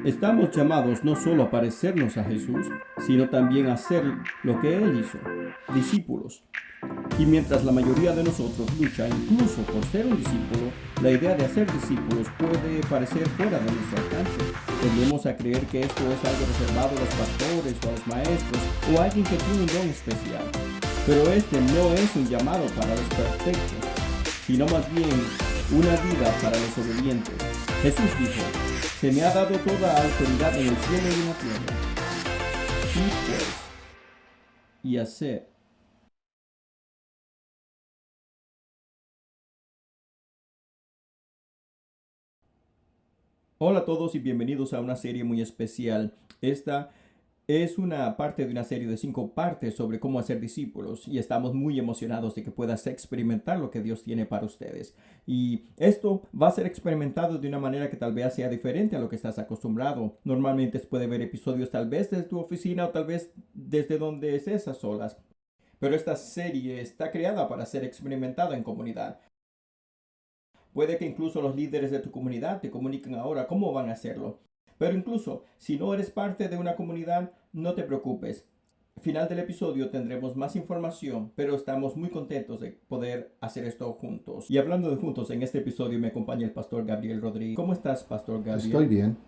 Estamos llamados no solo a parecernos a Jesús, sino también a hacer lo que Él hizo, discípulos. Y mientras la mayoría de nosotros lucha incluso por ser un discípulo, la idea de hacer discípulos puede parecer fuera de nuestro alcance. Tendemos a creer que esto es algo reservado a los pastores o a los maestros o a alguien que tiene un don especial. Pero este no es un llamado para los perfectos, sino más bien una vida para los obedientes. Jesús dijo: se me ha dado toda autoridad en el cielo y en la tierra. Y pues, y hacer. Hola a todos y bienvenidos a una serie muy especial. Esta es una parte de una serie de 5 partes sobre cómo hacer discípulos y estamos muy emocionados de que puedas experimentar lo que Dios tiene para ustedes. Y esto va a ser experimentado de una manera que tal vez sea diferente a lo que estás acostumbrado. Normalmente puede ver episodios tal vez desde tu oficina o tal vez desde donde estés a solas. Pero esta serie está creada para ser experimentada en comunidad. Puede que incluso los líderes de tu comunidad te comuniquen ahora cómo van a hacerlo. Pero incluso si no eres parte de una comunidad, no te preocupes. Al final del episodio tendremos más información, pero estamos muy contentos de poder hacer esto juntos. Y hablando de juntos, en este episodio me acompaña el pastor Gabriel Rodríguez. ¿Cómo estás, pastor Estoy Gabriel? bien.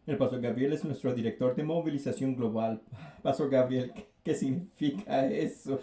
El pastor Gabriel es nuestro director de movilización global. Pastor Gabriel, ¿qué significa eso?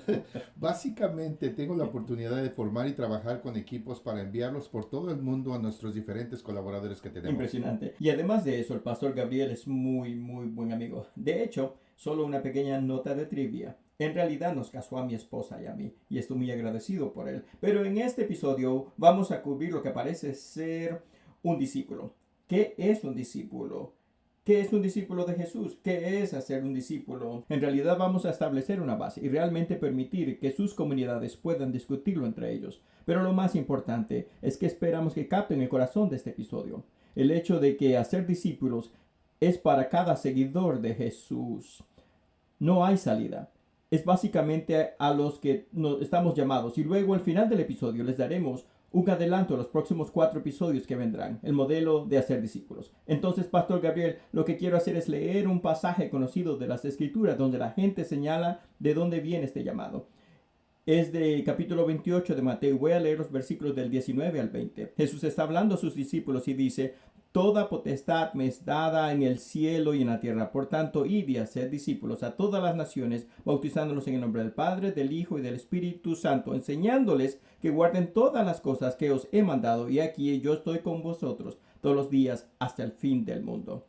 Básicamente tengo la oportunidad de formar y trabajar con equipos para enviarlos por todo el mundo a nuestros diferentes colaboradores que tenemos. Impresionante. Y además de eso, el pastor Gabriel es muy buen amigo. De hecho, solo una pequeña nota de trivia. En realidad nos casó a mi esposa y a mí, y estoy muy agradecido por él. Pero en este episodio vamos a cubrir lo que parece ser un discípulo. ¿Qué es un discípulo? ¿Qué es un discípulo de Jesús? ¿Qué es hacer un discípulo? En realidad vamos a establecer una base y realmente permitir que sus comunidades puedan discutirlo entre ellos. Pero lo más importante es que esperamos que capten el corazón de este episodio. El hecho de que hacer discípulos es para cada seguidor de Jesús. No hay salida. Es básicamente a los que nos estamos llamados. Y luego al final del episodio les daremos un adelanto a los próximos 4 episodios que vendrán, el modelo de hacer discípulos. Entonces, Pastor Gabriel, lo que quiero hacer es leer un pasaje conocido de las Escrituras donde la gente señala de dónde viene este llamado. Es de capítulo 28 de Mateo. Voy a leer los versículos del 19 al 20. Jesús está hablando a sus discípulos y dice: toda potestad me es dada en el cielo y en la tierra. Por tanto, id y haced discípulos a todas las naciones, bautizándolos en el nombre del Padre, del Hijo y del Espíritu Santo, enseñándoles que guarden todas las cosas que os he mandado. Y aquí yo estoy con vosotros todos los días hasta el fin del mundo.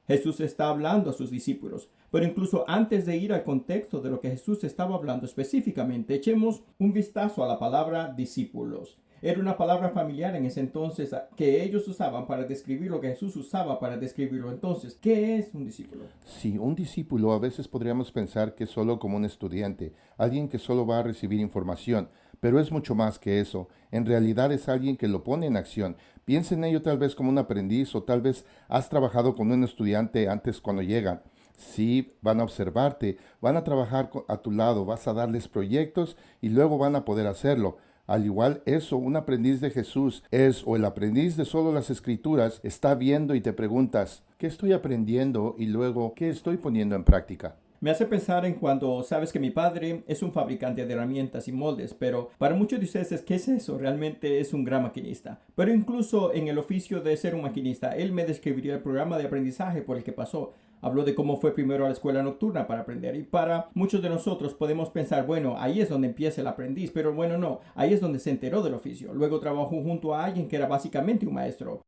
Jesús está hablando a sus discípulos. Pero incluso antes de ir al contexto de lo que Jesús estaba hablando específicamente, echemos un vistazo a la palabra discípulos. Era una palabra familiar en ese entonces que ellos usaban para describir lo que Jesús usaba para describirlo. Entonces, ¿qué es un discípulo? Sí, un discípulo a veces podríamos pensar que es solo como un estudiante, alguien que solo va a recibir información, pero es mucho más que eso. En realidad es alguien que lo pone en acción. Piensa en ello tal vez como un aprendiz o tal vez has trabajado con un estudiante antes cuando llegan. Sí, van a observarte, van a trabajar a tu lado, vas a darles proyectos y luego van a poder hacerlo. Al igual eso, un aprendiz de Jesús es, o el aprendiz de solo las escrituras, está viendo y te preguntas, ¿qué estoy aprendiendo? Y luego, ¿qué estoy poniendo en práctica? Me hace pensar en cuando sabes que mi padre es un fabricante de herramientas y moldes, pero para muchos de ustedes, ¿qué es eso? Realmente es un gran maquinista. Pero incluso en el oficio de ser un maquinista, él me describiría el programa de aprendizaje por el que pasó. Habló de cómo fue primero a la escuela nocturna para aprender. Y para muchos de nosotros podemos pensar, bueno, ahí es donde empieza el aprendiz. Pero bueno, no, ahí es donde se enteró del oficio. Luego trabajó junto a alguien que era básicamente un maestro.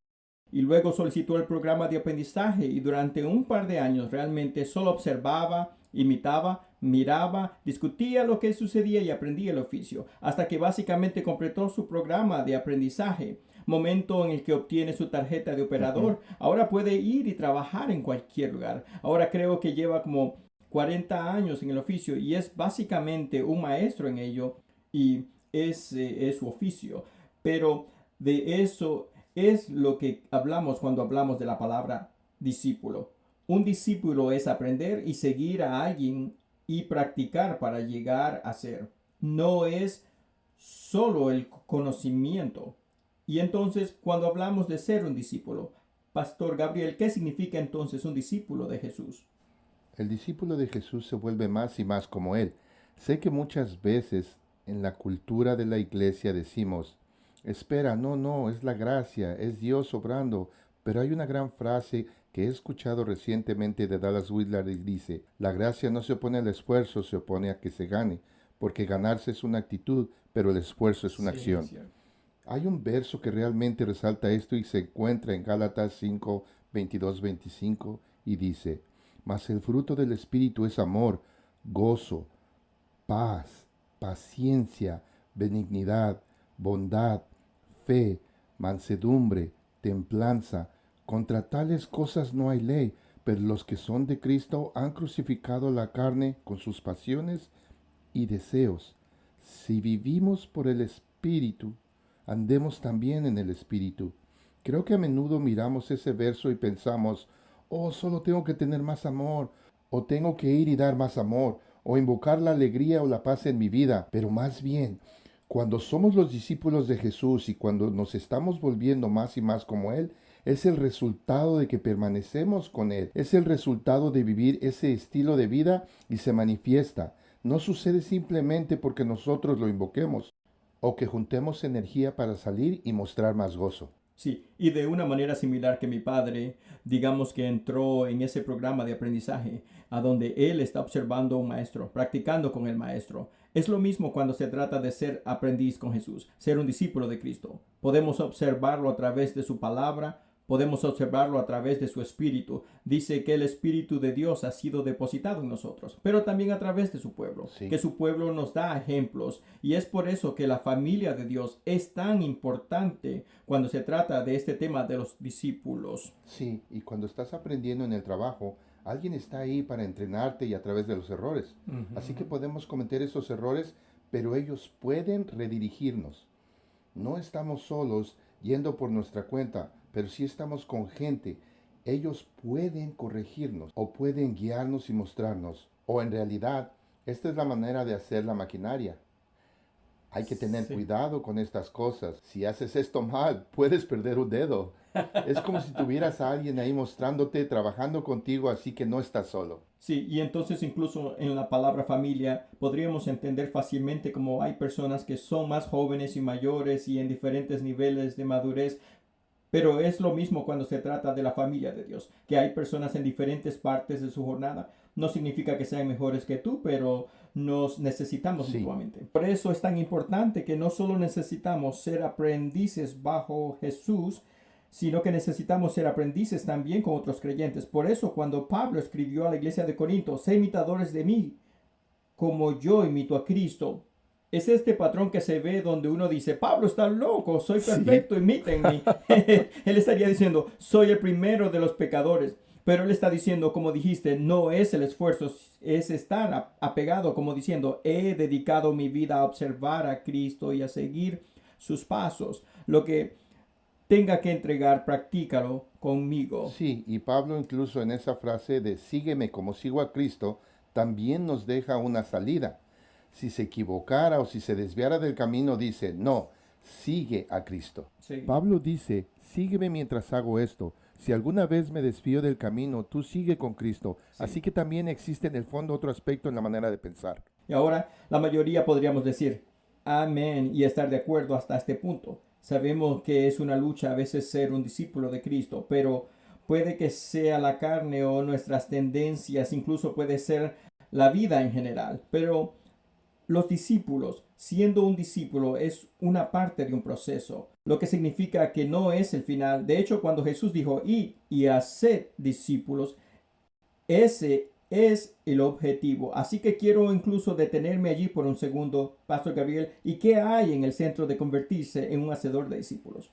Y luego solicitó el programa de aprendizaje y durante un par de años realmente solo observaba, imitaba, miraba, discutía lo que sucedía y aprendía el oficio, hasta que básicamente completó su programa de aprendizaje. Momento en el que obtiene su tarjeta de operador. Ahora puede ir y trabajar en cualquier lugar. Ahora creo que lleva como 40 años en el oficio y es básicamente un maestro en ello y es su oficio. Pero de eso es lo que hablamos cuando hablamos de la palabra discípulo. Un discípulo es aprender y seguir a alguien y practicar para llegar a ser. No es solo el conocimiento, Y entonces, cuando hablamos de ser un discípulo, Pastor Gabriel, ¿qué significa entonces un discípulo de Jesús? El discípulo de Jesús se vuelve más y más como Él. Sé que muchas veces en la cultura de la iglesia decimos, espera, no, no, es la gracia, es Dios obrando. Pero hay una gran frase que he escuchado recientemente de Dallas Willard y dice, la gracia no se opone al esfuerzo, se opone a que se gane, porque ganarse es una actitud, pero el esfuerzo es una Sí, es acción. cierto. Hay un verso que realmente resalta esto y se encuentra en Gálatas 5, 22, 25 y dice, mas el fruto del Espíritu es amor, gozo, paz, paciencia, benignidad, bondad, fe, mansedumbre, templanza. Contra tales cosas no hay ley, pero los que son de Cristo han crucificado la carne con sus pasiones y deseos. Si vivimos por el Espíritu, andemos también en el Espíritu. Creo que a menudo miramos ese verso y pensamos, oh, solo tengo que tener más amor, o tengo que ir y dar más amor, o invocar la alegría o la paz en mi vida, pero más bien, cuando somos los discípulos de Jesús y cuando nos estamos volviendo más y más como Él, es el resultado de que permanecemos con Él, es el resultado de vivir ese estilo de vida y se manifiesta. No sucede simplemente porque nosotros lo invoquemos o que juntemos energía para salir y mostrar más gozo. Sí, y de una manera similar que mi padre, digamos que entró en ese programa de aprendizaje, a donde él está observando a un maestro, practicando con el maestro. Es lo mismo cuando se trata de ser aprendiz con Jesús, ser un discípulo de Cristo. Podemos observarlo a través de su palabra, podemos observarlo a través de su espíritu. Dice que el espíritu de Dios ha sido depositado en nosotros, pero también a través de su pueblo, Sí. que su pueblo nos da ejemplos. Y es por eso que la familia de Dios es tan importante cuando se trata de este tema de los discípulos. Sí, y cuando estás aprendiendo en el trabajo, alguien está ahí para entrenarte y a través de los errores. Así que Ujú. podemos cometer esos errores, pero ellos pueden redirigirnos. No estamos solos yendo por nuestra cuenta, pero sí estamos con gente. Ellos pueden corregirnos o pueden guiarnos y mostrarnos. O en realidad, esta es la manera de hacer la maquinaria. Hay que tener Sí. cuidado con estas cosas. Si haces esto mal, puedes perder un dedo. Es como si tuvieras a alguien ahí mostrándote, trabajando contigo, así que no estás solo. Sí, y entonces incluso en la palabra familia podríamos entender fácilmente como hay personas que son más jóvenes y mayores y en diferentes niveles de madurez. Pero es lo mismo cuando se trata de la familia de Dios, que hay personas en diferentes partes de su jornada. No significa que sean mejores que tú, pero nos necesitamos Sí, mutuamente. Por eso es tan importante que no solo necesitamos ser aprendices bajo Jesús, sino que necesitamos ser aprendices también con otros creyentes. Por eso cuando Pablo escribió a la iglesia de Corinto, sé imitadores de mí, como yo imito a Cristo. Es este patrón que se ve donde uno dice, Pablo está loco, soy sí, perfecto, imítenme. Él estaría diciendo, soy el primero de los pecadores. Pero él está diciendo, como dijiste, no es el esfuerzo, es estar apegado, como diciendo, he dedicado mi vida a observar a Cristo y a seguir sus pasos. Lo que tenga que entregar, practícalo conmigo. sí. Y Pablo incluso en esa frase de sígueme como sigo a Cristo, también nos deja una salida. Si se equivocara o si se desviara del camino, dice, no, sigue a Cristo. Sí. Pablo dice, sígueme mientras hago esto. Si alguna vez me desvío del camino, tú sigue con Cristo. Sí. Así que también existe en el fondo otro aspecto en la manera de pensar. Y ahora la mayoría podríamos decir amén y estar de acuerdo hasta este punto. Sabemos que es una lucha a veces ser un discípulo de Cristo, pero puede que sea la carne o nuestras tendencias, incluso puede ser la vida en general. Pero los discípulos, siendo un discípulo, es una parte de un proceso, lo que significa que no es el final. De hecho, cuando Jesús dijo, id y haced discípulos, ese es el objetivo. Así que quiero incluso detenerme allí por un segundo, Pastor Gabriel. ¿Y qué hay en el centro de convertirse en un hacedor de discípulos?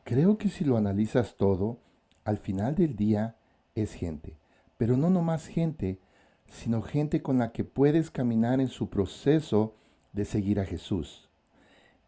Creo que si lo analizas todo, al final del día es gente. Pero no nomás gente, sino gente con la que puedes caminar en su proceso de seguir a Jesús.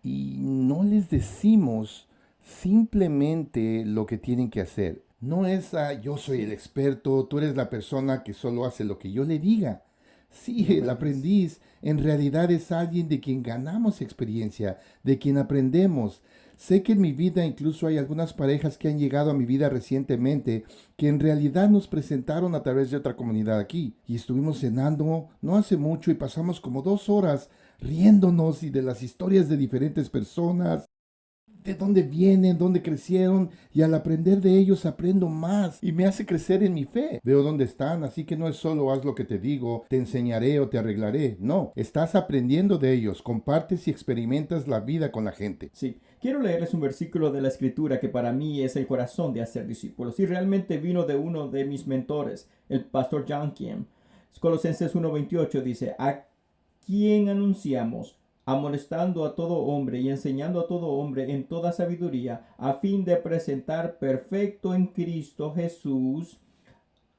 Y no les decimos simplemente lo que tienen que hacer. No es yo soy el experto, tú eres la persona que solo hace lo que yo le diga. Sí, El el aprendiz. aprendiz en realidad es alguien de quien ganamos experiencia, de quien aprendemos. Sé que en mi vida incluso hay algunas parejas que han llegado a mi vida recientemente que en realidad nos presentaron a través de otra comunidad aquí. Y estuvimos cenando no hace mucho y pasamos como 2 horas riéndonos y de las historias de diferentes personas, de dónde vienen, dónde crecieron, y al aprender de ellos aprendo más y me hace crecer en mi fe. Veo dónde están, así que no es solo haz lo que te digo, te enseñaré o te arreglaré. No, estás aprendiendo de ellos, compartes y experimentas la vida con la gente. Sí, quiero leerles un versículo de la Escritura que para mí es el corazón de hacer discípulos y realmente vino de uno de mis mentores, el pastor John Kim. Colosenses 1:28 dice, ¿a quién anunciamos? Amonestando a todo hombre y enseñando a todo hombre en toda sabiduría, a fin de presentar perfecto en Cristo Jesús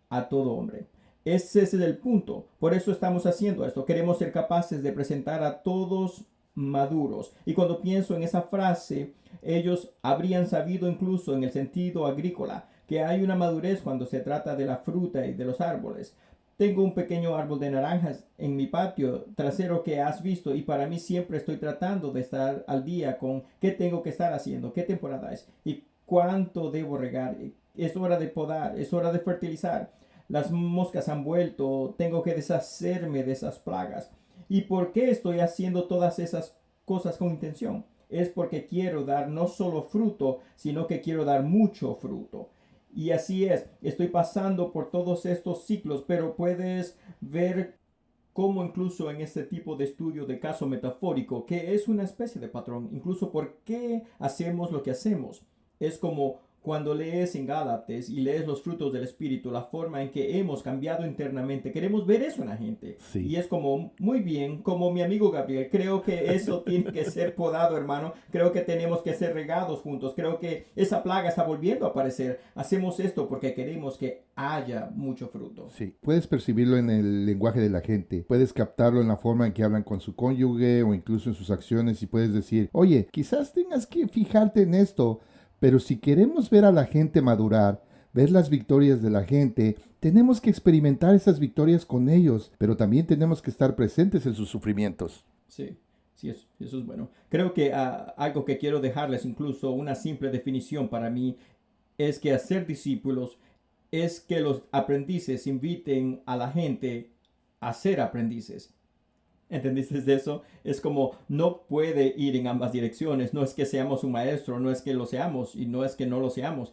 a todo hombre. Ese es el punto. Por eso estamos haciendo esto. Queremos ser capaces de presentar a todos maduros. Y cuando pienso en esa frase, ellos habrían sabido incluso en el sentido agrícola que hay una madurez cuando se trata de la fruta y de los árboles. Tengo un pequeño árbol de naranjas en mi patio trasero que has visto y para mí siempre estoy tratando de estar al día con qué tengo que estar haciendo, qué temporada es y cuánto debo regar. Es hora de podar, es hora de fertilizar. Las moscas han vuelto, tengo que deshacerme de esas plagas. ¿Y por qué estoy haciendo todas esas cosas con intención? Es porque quiero dar no solo fruto, sino que quiero dar mucho fruto. Y así es, estoy pasando por todos estos ciclos, pero puedes ver cómo incluso en este tipo de estudio de caso metafórico, que es una especie de patrón, incluso por qué hacemos lo que hacemos. Es como cuando lees en Gálatas y lees los frutos del Espíritu, la forma en que hemos cambiado internamente, queremos ver eso en la gente. Sí. Y es como, muy bien, como mi amigo Gabriel, creo que eso tiene que ser podado, hermano. Creo que tenemos que ser regados juntos. Creo que esa plaga está volviendo a aparecer. Hacemos esto porque queremos que haya mucho fruto. Sí, puedes percibirlo en el lenguaje de la gente, puedes captarlo en la forma en que hablan con su cónyuge o incluso en sus acciones y puedes decir, oye, quizás tengas que fijarte en esto, pero si queremos ver a la gente madurar, ver las victorias de la gente, tenemos que experimentar esas victorias con ellos, pero también tenemos que estar presentes en sus sufrimientos. Sí, sí, eso es bueno. Creo que algo que quiero dejarles, incluso una simple definición para mí, es que hacer discípulos es que los aprendices inviten a la gente a ser aprendices. ¿Entendiste de eso? Es como no puede ir en ambas direcciones. No es que seamos un maestro, no es que lo seamos y no es que no lo seamos.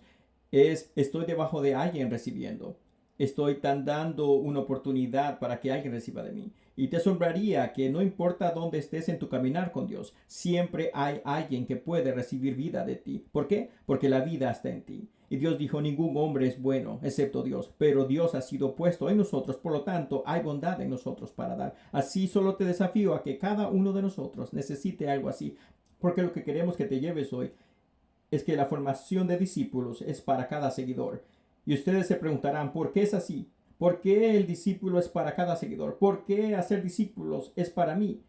Es estoy debajo de alguien recibiendo. Estoy tan dando una oportunidad para que alguien reciba de mí. Y te asombraría que no importa dónde estés en tu caminar con Dios, siempre hay alguien que puede recibir vida de ti. ¿Por qué? Porque la vida está en ti. Y Dios dijo, ningún hombre es bueno excepto Dios, pero Dios ha sido puesto en nosotros, por lo tanto hay bondad en nosotros para dar. Así solo te desafío a que cada uno de nosotros necesite algo así, porque lo que queremos que te lleves hoy es que la formación de discípulos es para cada seguidor. Y ustedes se preguntarán, ¿por qué es así? ¿Por qué el discípulo es para cada seguidor? ¿Por qué hacer discípulos es para mí?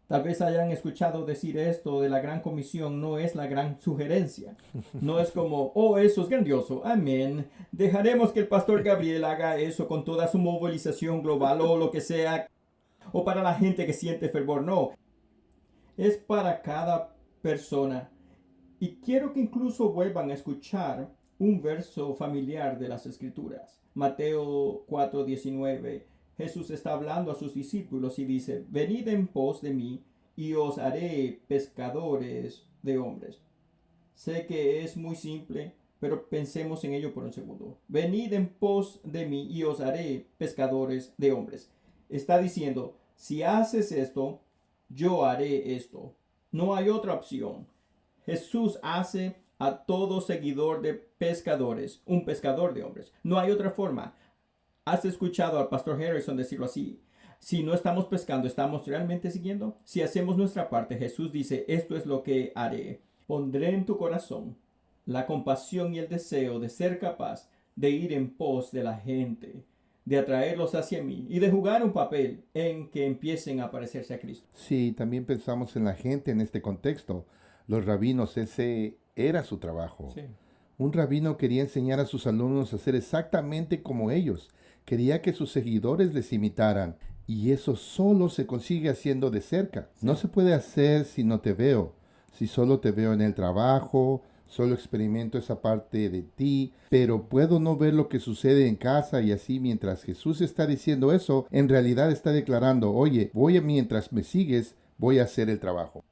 Tal vez hayan escuchado decir esto de la gran comisión, no es la gran sugerencia. No es como, oh, eso es grandioso, amén. Dejaremos que el pastor Gabriel haga eso con toda su movilización global o lo que sea. O para la gente que siente fervor, no. Es para cada persona. Y quiero que incluso vuelvan a escuchar un verso familiar de las Escrituras. Mateo 4:19. Jesús está hablando a sus discípulos y dice, venid en pos de mí y os haré pescadores de hombres. Sé que es muy simple, pero pensemos en ello por un segundo. Venid en pos de mí y os haré pescadores de hombres. Está diciendo, si haces esto, yo haré esto. No hay otra opción. Jesús hace a todo seguidor de pescadores un pescador de hombres. No hay otra forma. ¿Has escuchado al pastor Harrison decirlo así? Si no estamos pescando, ¿estamos realmente siguiendo? Si hacemos nuestra parte, Jesús dice, esto es lo que haré. Pondré en tu corazón la compasión y el deseo de ser capaz de ir en pos de la gente, de atraerlos hacia mí y de jugar un papel en que empiecen a parecerse a Cristo. Sí, también pensamos en la gente en este contexto. Los rabinos, ese era su trabajo. Sí. Un rabino quería enseñar a sus alumnos a ser exactamente como ellos. Quería que sus seguidores les imitaran. Y eso solo se consigue haciendo de cerca. Sí. No se puede hacer si no te veo. si solo te veo en el trabajo, solo experimento esa parte de ti, pero puedo no ver lo que sucede en casa y así mientras Jesús está diciendo eso, en realidad está declarando, oye, mientras me sigues, voy a hacer el trabajo.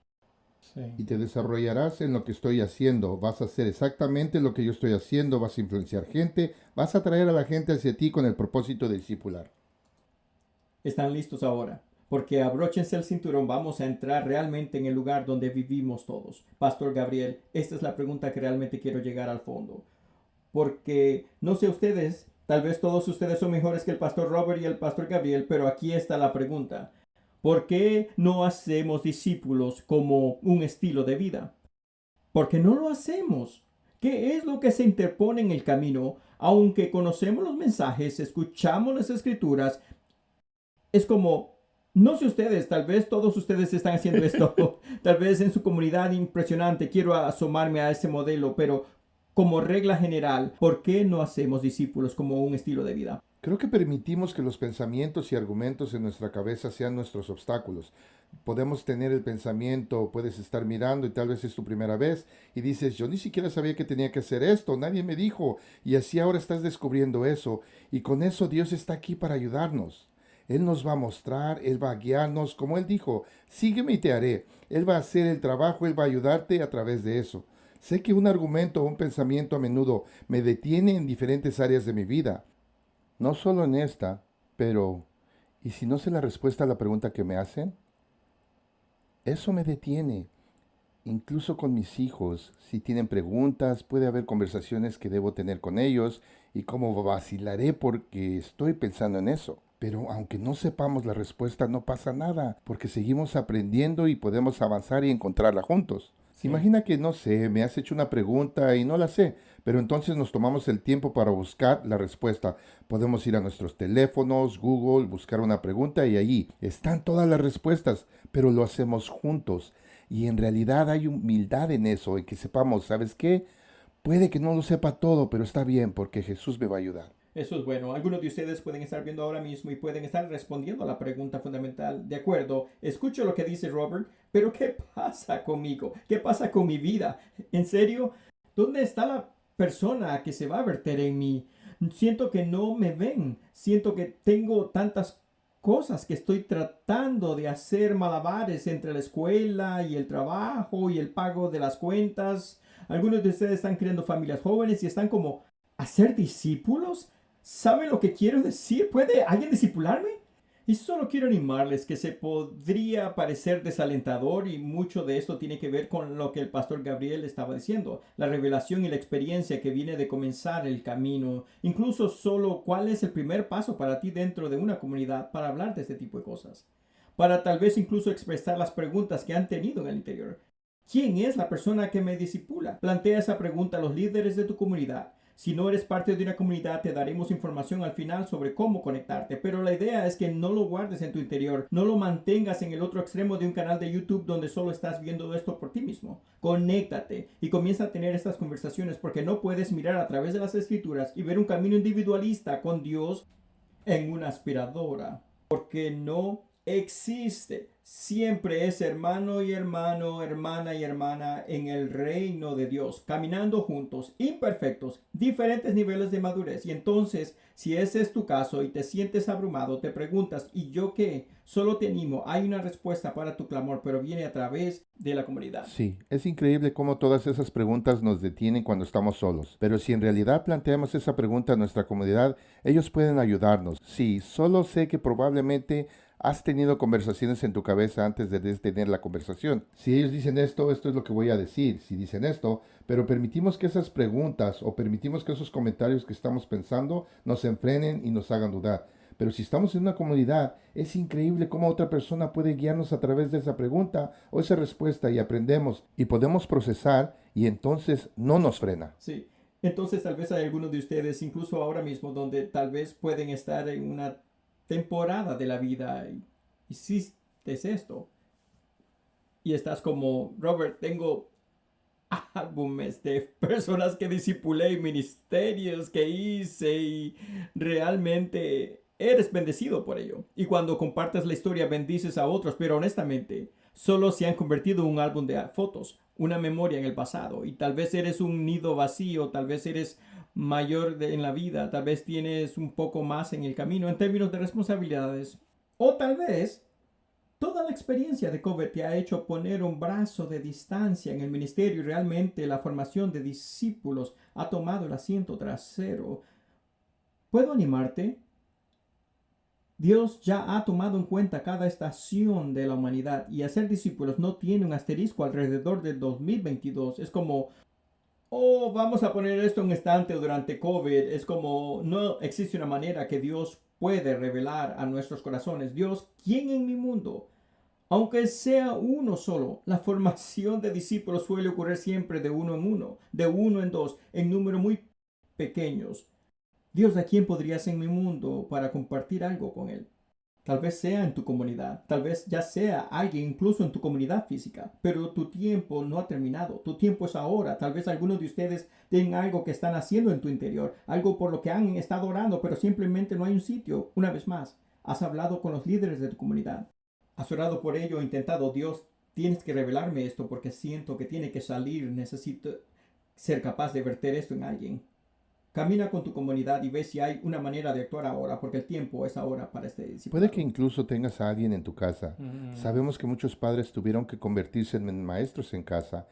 Sí. Y te desarrollarás en lo que estoy haciendo. Vas a hacer exactamente lo que yo estoy haciendo, vas a influenciar gente, vas a traer a la gente hacia ti con el propósito de discipular. ¿Están listos ahora? Porque abróchense el cinturón, vamos a entrar realmente en el lugar donde vivimos todos. Pastor Gabriel, esta es la pregunta que realmente quiero llegar al fondo. Porque no sé ustedes, tal vez todos ustedes son mejores que el Pastor Robert y el Pastor Gabriel, pero aquí está la pregunta. ¿Por qué no hacemos discípulos como un estilo de vida? ¿Por qué no lo hacemos? ¿Qué es lo que se interpone en el camino? Aunque conocemos los mensajes, escuchamos las escrituras, es como, no sé ustedes, tal vez todos ustedes están haciendo esto, tal vez en su comunidad impresionante, quiero asomarme a ese modelo, pero como regla general, ¿por qué no hacemos discípulos como un estilo de vida? Creo que permitimos que los pensamientos y argumentos en nuestra cabeza sean nuestros obstáculos. Podemos tener el pensamiento, puedes estar mirando y tal vez es tu primera vez y dices, yo ni siquiera sabía que tenía que hacer esto, nadie me dijo. Y así ahora estás descubriendo eso. Y con eso Dios está aquí para ayudarnos. Él nos va a mostrar, Él va a guiarnos, como Él dijo, sígueme y te haré. Él va a hacer el trabajo, Él va a ayudarte a través de eso. Sé que un argumento o un pensamiento a menudo me detiene en diferentes áreas de mi vida. No solo en esta, pero ¿y si no sé la respuesta a la pregunta que me hacen? Eso me detiene. Incluso con mis hijos, si tienen preguntas, puede haber conversaciones que debo tener con ellos y como vacilaré porque estoy pensando en eso. Pero aunque no sepamos la respuesta, no pasa nada, porque seguimos aprendiendo y podemos avanzar y encontrarla juntos. Sí. Imagina que, no sé, me has hecho una pregunta y no la sé, pero entonces nos tomamos el tiempo para buscar la respuesta. Podemos ir a nuestros teléfonos, Google, buscar una pregunta y allí están todas las respuestas, pero lo hacemos juntos. Y en realidad hay humildad en eso, en que sepamos, ¿sabes qué? Puede que no lo sepa todo, pero está bien porque Jesús me va a ayudar. Eso es bueno. Algunos de ustedes pueden estar viendo ahora mismo y pueden estar respondiendo a la pregunta fundamental. De acuerdo, escucho lo que dice Robert, pero ¿qué pasa conmigo? ¿Qué pasa con mi vida? ¿En serio? ¿Dónde está la persona que se va a verter en mí? Siento que no me ven. Siento que tengo tantas cosas que estoy tratando de hacer malabares entre la escuela y el trabajo y el pago de las cuentas. Algunos de ustedes están creando familias jóvenes y están como, ¿hacer discípulos? ¿Saben lo que quiero decir? ¿Puede alguien discipularme? Y solo quiero animarles que se podría parecer desalentador y mucho de esto tiene que ver con lo que el pastor Gabriel estaba diciendo, la revelación y la experiencia que viene de comenzar el camino, incluso solo cuál es el primer paso para ti dentro de una comunidad para hablar de este tipo de cosas, para tal vez incluso expresar las preguntas que han tenido en el interior. ¿Quién es la persona que me disipula? Plantea esa pregunta a los líderes de tu comunidad. Si no eres parte de una comunidad, te daremos información al final sobre cómo conectarte, pero la idea es que no lo guardes en tu interior, no lo mantengas en el otro extremo de un canal de YouTube donde solo estás viendo esto por ti mismo. Conéctate y comienza a tener estas conversaciones porque no puedes mirar a través de las escrituras y ver un camino individualista con Dios en una aspiradora, porque no existe. Siempre es hermano y hermano, hermana y hermana en el reino de Dios, caminando juntos, imperfectos, diferentes niveles de madurez. Y entonces, si ese es tu caso y te sientes abrumado, te preguntas, ¿y yo qué? Solo te animo, hay una respuesta para tu clamor, pero viene a través de la comunidad. Sí, es increíble cómo todas esas preguntas nos detienen cuando estamos solos. Pero si en realidad planteamos esa pregunta a nuestra comunidad, ellos pueden ayudarnos. Sí, solo sé que probablemente has tenido conversaciones en tu cabeza antes de tener la conversación. Si ellos dicen esto, esto es lo que voy a decir. Si dicen esto, pero permitimos que esas preguntas o permitimos que esos comentarios que estamos pensando nos enfrenen y nos hagan dudar. Pero si estamos en una comunidad, es increíble cómo otra persona puede guiarnos a través de esa pregunta o esa respuesta y aprendemos y podemos procesar y entonces no nos frena. Sí. Entonces tal vez hay algunos de ustedes, incluso ahora mismo, donde tal vez pueden estar en una temporada de la vida y hiciste esto. Y estás como, Robert, tengo álbumes de personas que discipulé y ministerios que hice y realmente eres bendecido por ello. Y cuando compartes la historia bendices a otros, pero honestamente, solo se han convertido en un álbum de fotos, una memoria en el pasado. Y tal vez eres un nido vacío, tal vez eres mayor en la vida, tal vez tienes un poco más en el camino en términos de responsabilidades. O tal vez toda la experiencia de COVID te ha hecho poner un brazo de distancia en el ministerio y realmente la formación de discípulos ha tomado el asiento trasero. ¿Puedo animarte? Dios ya ha tomado en cuenta cada estación de la humanidad y hacer discípulos no tiene un asterisco alrededor del 2022. Es como, oh, vamos a poner esto en estante durante COVID. Es como, no existe una manera que Dios puede revelar a nuestros corazones. Dios, ¿quién en mi mundo? Aunque sea uno solo, la formación de discípulos suele ocurrir siempre de uno, de uno en dos, en números muy pequeños. Dios, ¿a quién podrías en mi mundo para compartir algo con él? Tal vez sea en tu comunidad, tal vez ya sea alguien incluso en tu comunidad física, pero tu tiempo no ha terminado, tu tiempo es ahora. Tal vez algunos de ustedes tienen algo que están haciendo en tu interior, algo por lo que han estado orando, pero simplemente no hay un sitio. Una vez más, has hablado con los líderes de tu comunidad, has orado por ello, intentado, Dios, tienes que revelarme esto porque siento que tiene que salir, necesito ser capaz de verter esto en alguien. Camina con tu comunidad y ve si hay una manera de actuar ahora, porque el tiempo es ahora para este Puede que discipulado. incluso tengas a alguien en tu casa. Sabemos que muchos padres tuvieron que convertirse en maestros en casa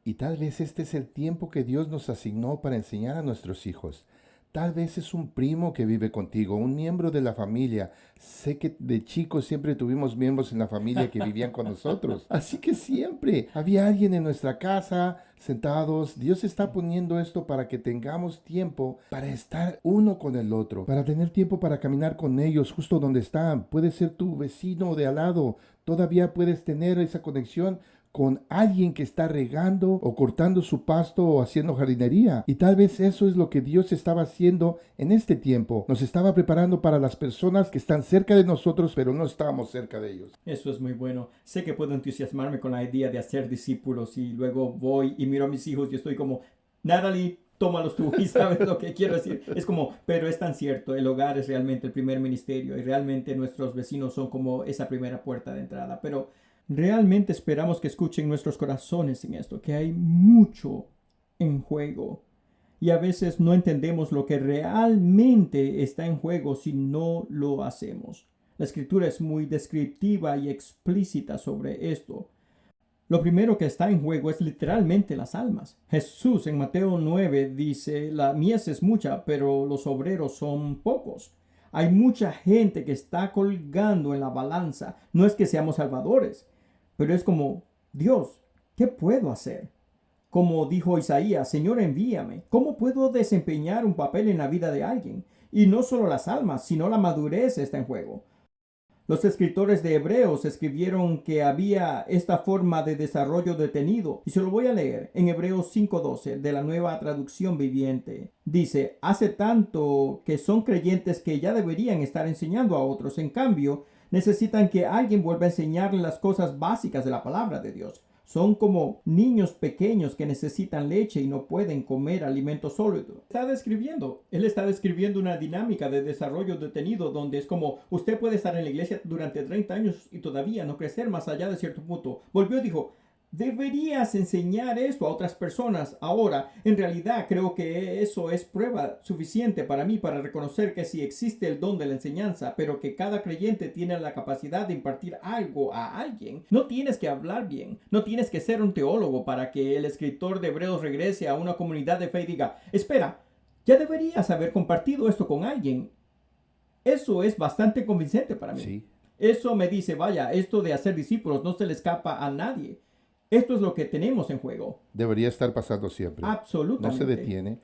y tal vez este es el tiempo que Dios nos asignó para enseñar a nuestros hijos. Tal vez es un primo que vive contigo, un miembro de la familia. Sé que de chicos siempre tuvimos miembros en la familia que vivían con nosotros. Así que siempre había alguien en nuestra casa, sentados. Dios está poniendo esto para que tengamos tiempo para estar uno con el otro, para tener tiempo para caminar con ellos justo donde están. Puede ser tu vecino de al lado. Todavía puedes tener esa conexión con alguien que está regando o cortando su pasto o haciendo jardinería. Y tal vez eso es lo que Dios estaba haciendo en este tiempo. Nos estaba preparando para las personas que están cerca de nosotros, pero no estamos cerca de ellos. Eso es muy bueno. Sé que puedo entusiasmarme con la idea de hacer discípulos y luego voy y miro a mis hijos y estoy como, Natalie, tómalos tú y sabes lo que quiero decir. Es como, pero es tan cierto, el hogar es realmente el primer ministerio y realmente nuestros vecinos son como esa primera puerta de entrada. Pero realmente esperamos que escuchen nuestros corazones en esto, que hay mucho en juego. Y a veces no entendemos lo que realmente está en juego si no lo hacemos. La escritura es muy descriptiva y explícita sobre esto. Lo primero que está en juego es literalmente las almas. Jesús en Mateo 9 dice, la mies es mucha, pero los obreros son pocos. Hay mucha gente que está colgando en la balanza. No es que seamos salvadores, pero es como, Dios, ¿qué puedo hacer? Como dijo Isaías, Señor, envíame. ¿Cómo puedo desempeñar un papel en la vida de alguien? Y no solo las almas, sino la madurez está en juego. Los escritores de Hebreos escribieron que había esta forma de desarrollo detenido, y se lo voy a leer en Hebreos 5:12 de la Nueva Traducción Viviente. Dice, hace tanto que son creyentes que ya deberían estar enseñando a otros, en cambio, necesitan que alguien vuelva a enseñarles las cosas básicas de la palabra de Dios. Son como niños pequeños que necesitan leche y no pueden comer alimento sólido. Él está describiendo una dinámica de desarrollo detenido donde es como usted puede estar en la iglesia durante 30 años y todavía no crecer más allá de cierto punto. Volvió y dijo, deberías enseñar esto a otras personas. Ahora, en realidad creo que eso es prueba suficiente para mí para reconocer que sí existe el don de la enseñanza, pero que cada creyente tiene la capacidad de impartir algo a alguien. No tienes que hablar bien, no tienes que ser un teólogo para que el escritor de Hebreos regrese a una comunidad de fe y diga, espera, ya deberías haber compartido esto con alguien. Eso es bastante convincente para mí. Sí, Eso me dice, vaya, esto de hacer discípulos no se le escapa a nadie. Esto es lo que tenemos en juego. debería estar pasando siempre. No se Absolutamente. detiene.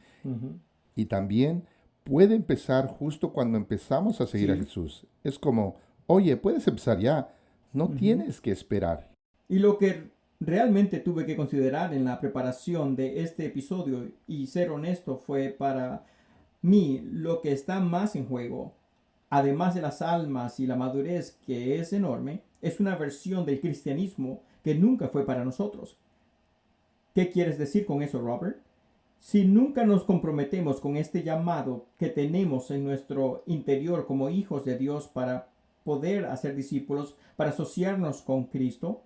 Y también puede empezar justo cuando empezamos a seguir a Sí. Jesús. Es como, oye, puedes empezar ya. No tienes que esperar. Y lo que realmente tuve que considerar en la preparación de este episodio y ser honesto fue para mí lo que está más en juego, además de las almas y la madurez que es enorme, es una versión del cristianismo que nunca fue para nosotros. ¿Qué quieres decir con eso, Robert? Si nunca nos comprometemos con este llamado que tenemos en nuestro interior como hijos de Dios para poder hacer discípulos, para asociarnos con Cristo.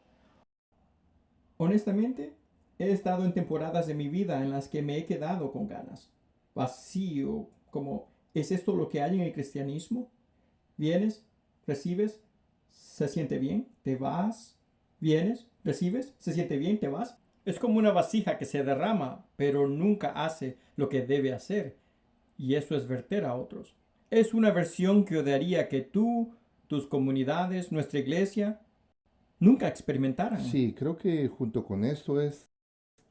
Honestamente, he estado en temporadas de mi vida en las que me he quedado con ganas, vacío, como, ¿es esto lo que hay en el cristianismo? Vienes, recibes, se siente bien, te vas, vienes, recibes, se siente bien, te vas. Es como una vasija que se derrama, pero nunca hace lo que debe hacer, y eso es verter a otros. Es una versión que odiaría que tú, tus comunidades, nuestra iglesia, nunca experimentaran. Sí, creo que junto con esto es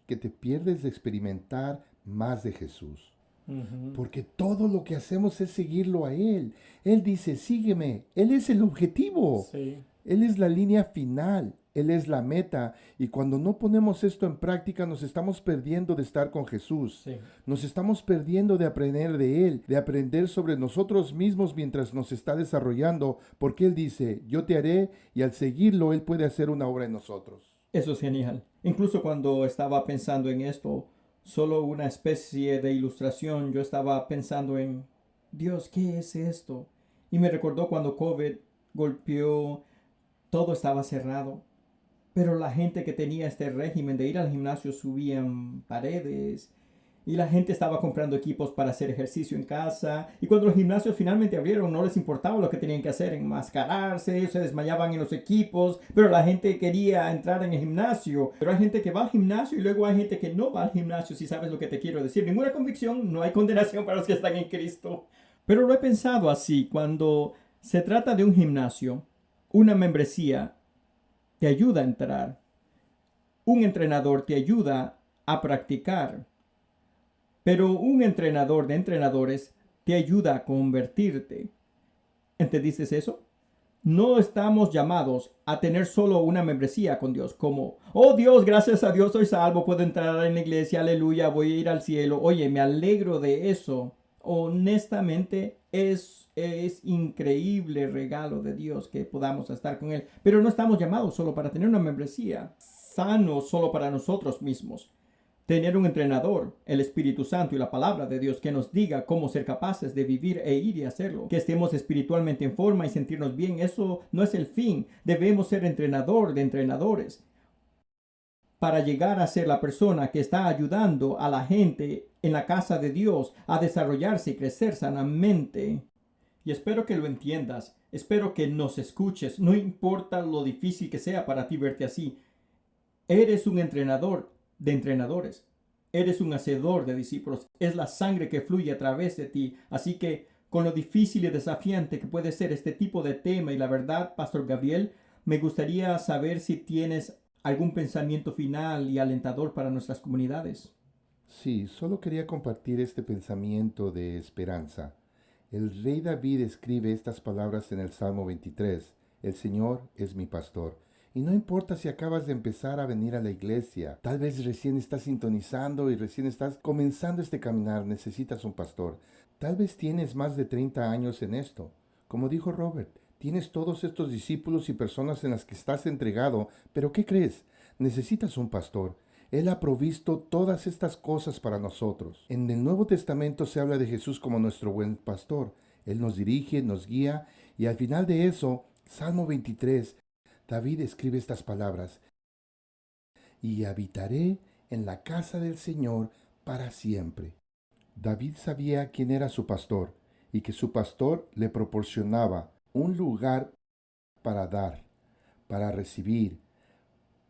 que te pierdes de experimentar más de Jesús. Ujú. Porque todo lo que hacemos es seguirlo a Él. Él dice, sígueme. Él es el objetivo. Sí, Él es la línea final. Él es la meta. Y cuando no ponemos esto en práctica, nos estamos perdiendo de estar con Jesús. sí. Nos estamos perdiendo de aprender de Él, de aprender sobre nosotros mismos mientras nos está desarrollando. Porque Él dice, yo te haré, y al seguirlo, Él puede hacer una obra en nosotros. Eso es genial. Incluso cuando estaba pensando en esto, solo una especie de ilustración, yo estaba pensando en, Dios, ¿qué es esto? Y me recordó cuando COVID golpeó, todo estaba cerrado. Pero la gente que tenía este régimen de ir al gimnasio subían paredes y la gente estaba comprando equipos para hacer ejercicio en casa. Y cuando los gimnasios finalmente abrieron, no les importaba lo que tenían que hacer, enmascararse, se desmayaban en los equipos, pero la gente quería entrar en el gimnasio. Pero hay gente que va al gimnasio y luego hay gente que no va al gimnasio, si sabes lo que te quiero decir. Ninguna convicción, no hay condenación para los que están en Cristo. Pero lo he pensado así, cuando se trata de un gimnasio, una membresía te ayuda a entrar. Un entrenador te ayuda a practicar. Pero un entrenador de entrenadores te ayuda a convertirte. ¿Entendiste eso? No estamos llamados a tener solo una membresía con Dios, como, oh Dios, gracias a Dios soy salvo, puedo entrar en la iglesia, aleluya, voy a ir al cielo. Oye, me alegro de eso. Honestamente, es increíble regalo de Dios que podamos estar con Él. Pero no estamos llamados solo para tener una membresía, sano solo para nosotros mismos. Tener un entrenador, el Espíritu Santo y la palabra de Dios que nos diga cómo ser capaces de vivir e ir y hacerlo. Que estemos espiritualmente en forma y sentirnos bien, eso no es el fin. Debemos ser entrenador de entrenadores para llegar a ser la persona que está ayudando a la gente en la casa de Dios a desarrollarse y crecer sanamente. Y espero que lo entiendas, espero que nos escuches, no importa lo difícil que sea para ti verte así. Eres un entrenador de entrenadores. Eres un hacedor de discípulos. Es la sangre que fluye a través de ti. Así que con lo difícil y desafiante que puede ser este tipo de tema y la verdad, Pastor Gabriel, me gustaría saber si tienes algún pensamiento final y alentador para nuestras comunidades. Sí, solo quería compartir este pensamiento de esperanza. El rey David escribe estas palabras en el Salmo 23. El Señor es mi pastor. Y no importa si acabas de empezar a venir a la iglesia, tal vez recién estás sintonizando y recién estás comenzando este caminar, necesitas un pastor. Tal vez tienes más de 30 años en esto. Como dijo Robert, tienes todos estos discípulos y personas en las que estás entregado, pero ¿qué crees? Necesitas un pastor. Él ha provisto todas estas cosas para nosotros. En el Nuevo Testamento se habla de Jesús como nuestro buen pastor. Él nos dirige, nos guía, y al final de eso, Salmo 23, David escribe estas palabras: y habitaré en la casa del Señor para siempre. David sabía quién era su pastor y que su pastor le proporcionaba un lugar para dar, para recibir,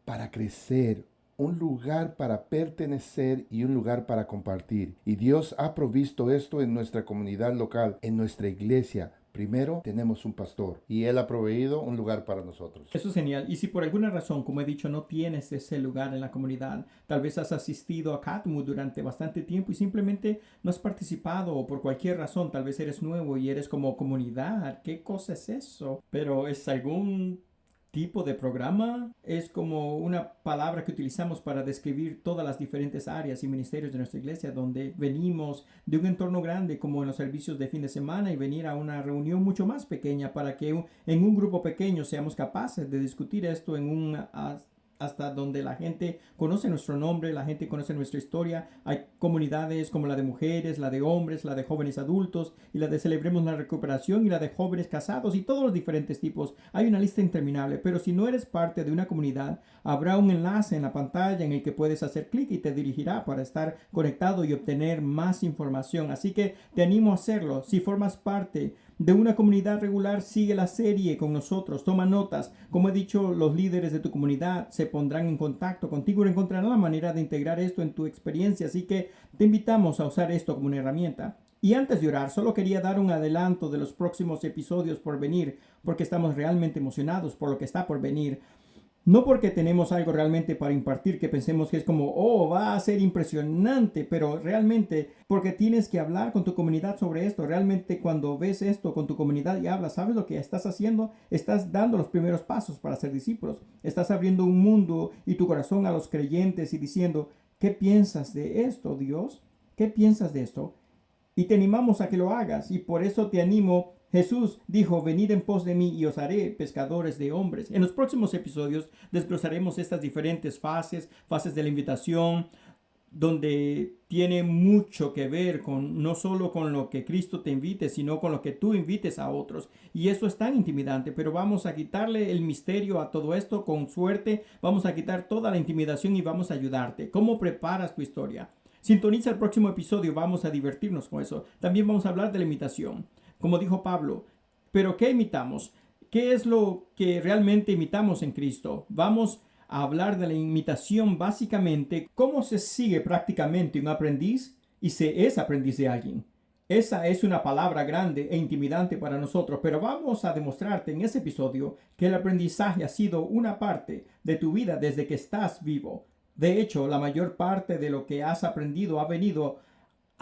para crecer, un lugar para pertenecer y un lugar para compartir. Y Dios ha provisto esto en nuestra comunidad local, en nuestra iglesia. Primero tenemos un pastor y Él ha proveído un lugar para nosotros. Eso es genial. Y si por alguna razón, como he dicho, no tienes ese lugar en la comunidad, tal vez has asistido a Catwood durante bastante tiempo y simplemente no has participado o por cualquier razón, tal vez eres nuevo y eres como comunidad. ¿Qué cosa es eso? Pero es algún tipo de programa, es como una palabra que utilizamos para describir todas las diferentes áreas y ministerios de nuestra iglesia, donde venimos de un entorno grande como en los servicios de fin de semana y venir a una reunión mucho más pequeña para que en un grupo pequeño seamos capaces de discutir esto en un hasta donde la gente conoce nuestro nombre, la gente conoce nuestra historia. Hay comunidades como la de mujeres, la de hombres, la de jóvenes adultos y la de Celebremos la Recuperación y la de jóvenes casados y todos los diferentes tipos. Hay una lista interminable, pero si no eres parte de una comunidad, habrá un enlace en la pantalla en el que puedes hacer clic y te dirigirá para estar conectado y obtener más información. Así que te animo a hacerlo. Si formas parte de una comunidad regular, sigue la serie con nosotros, toma notas. Como he dicho, los líderes de tu comunidad se pondrán en contacto contigo y encontrarán la manera de integrar esto en tu experiencia. Así que te invitamos a usar esto como una herramienta. Y antes de orar, solo quería dar un adelanto de los próximos episodios por venir, porque estamos realmente emocionados por lo que está por venir. No porque tenemos algo realmente para impartir que pensemos que es como, oh, va a ser impresionante, pero realmente porque tienes que hablar con tu comunidad sobre esto. Realmente cuando ves esto con tu comunidad y hablas, ¿sabes lo que estás haciendo? Estás dando los primeros pasos para ser discípulos. Estás abriendo un mundo y tu corazón a los creyentes y diciendo, ¿qué piensas de esto, Dios? ¿Qué piensas de esto? Y te animamos a que lo hagas, y por eso te animo. Jesús dijo, venid en pos de mí y os haré pescadores de hombres. En los próximos episodios desglosaremos estas diferentes fases de la invitación, donde tiene mucho que ver con no solo con lo que Cristo te invite, sino con lo que tú invites a otros. Y eso es tan intimidante, pero vamos a quitarle el misterio a todo esto con suerte. Vamos a quitar toda la intimidación y vamos a ayudarte. ¿Cómo preparas tu historia? Sintoniza el próximo episodio, vamos a divertirnos con eso. También vamos a hablar de la imitación. Como dijo Pablo, ¿pero qué imitamos? ¿Qué es lo que realmente imitamos en Cristo? Vamos a hablar de la imitación básicamente, cómo se sigue prácticamente un aprendiz y se es aprendiz de alguien. Esa es una palabra grande e intimidante para nosotros, pero vamos a demostrarte en ese episodio que el aprendizaje ha sido una parte de tu vida desde que estás vivo. De hecho, la mayor parte de lo que has aprendido ha venido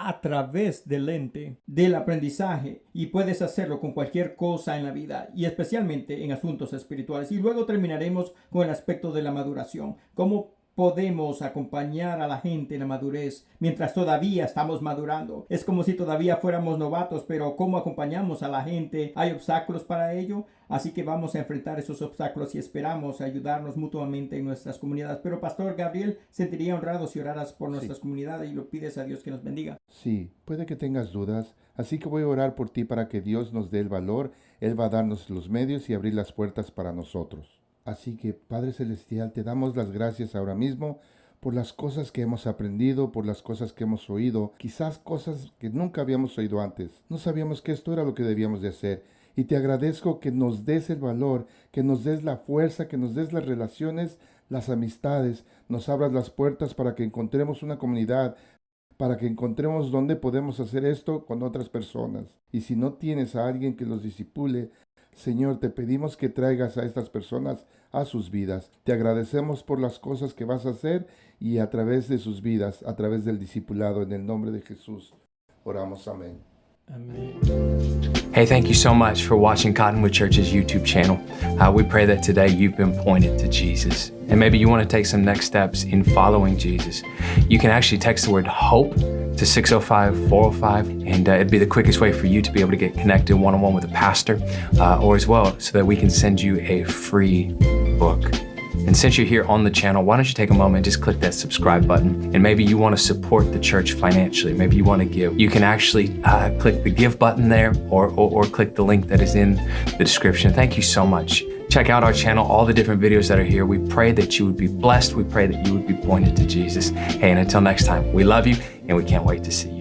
a través del lente del aprendizaje, y puedes hacerlo con cualquier cosa en la vida y especialmente en asuntos espirituales. Y luego terminaremos con el aspecto de la maduración. ¿Cómo podemos acompañar a la gente en la madurez mientras todavía estamos madurando? Es como si todavía fuéramos novatos, pero ¿cómo acompañamos a la gente? ¿Hay obstáculos para ello? Así que vamos a enfrentar esos obstáculos y esperamos ayudarnos mutuamente en nuestras comunidades. Pero Pastor Gabriel, sentiría honrado si oraras por nuestras comunidades y lo pides a Dios que nos bendiga. Sí, puede que tengas dudas, así que voy a orar por ti para que Dios nos dé el valor. Él va a darnos los medios y abrir las puertas para nosotros. Así que, Padre Celestial, te damos las gracias ahora mismo por las cosas que hemos aprendido, por las cosas que hemos oído, quizás cosas que nunca habíamos oído antes. No sabíamos que esto era lo que debíamos de hacer. Y te agradezco que nos des el valor, que nos des la fuerza, que nos des las relaciones, las amistades, nos abras las puertas para que encontremos una comunidad, para que encontremos dónde podemos hacer esto con otras personas. Y si no tienes a alguien que los discipule, Señor, te pedimos que traigas a estas personas a sus vidas. Te agradecemos por las cosas que vas a hacer y a través de sus vidas, a través del discipulado, en el nombre de Jesús. Oramos, amén. Hey, thank you so much for watching Cottonwood Church's YouTube channel. We pray that today you've been pointed to Jesus. And maybe you want to take some next steps in following Jesus. You can actually text the word HOPE to 605-405, and it'd be the quickest way for you to be able to get connected one-on-one with a pastor, or as well, so that we can send you a free book. And since you're here on the channel, why don't you take a moment and just click that subscribe button? And maybe you want to support the church financially. Maybe you want to give. You can actually click the give button there, or click the link that is in the description. Thank you so much. Check out our channel, all the different videos that are here. We pray that you would be blessed. We pray that you would be pointed to Jesus. Hey, and until next time, we love you and we can't wait to see you.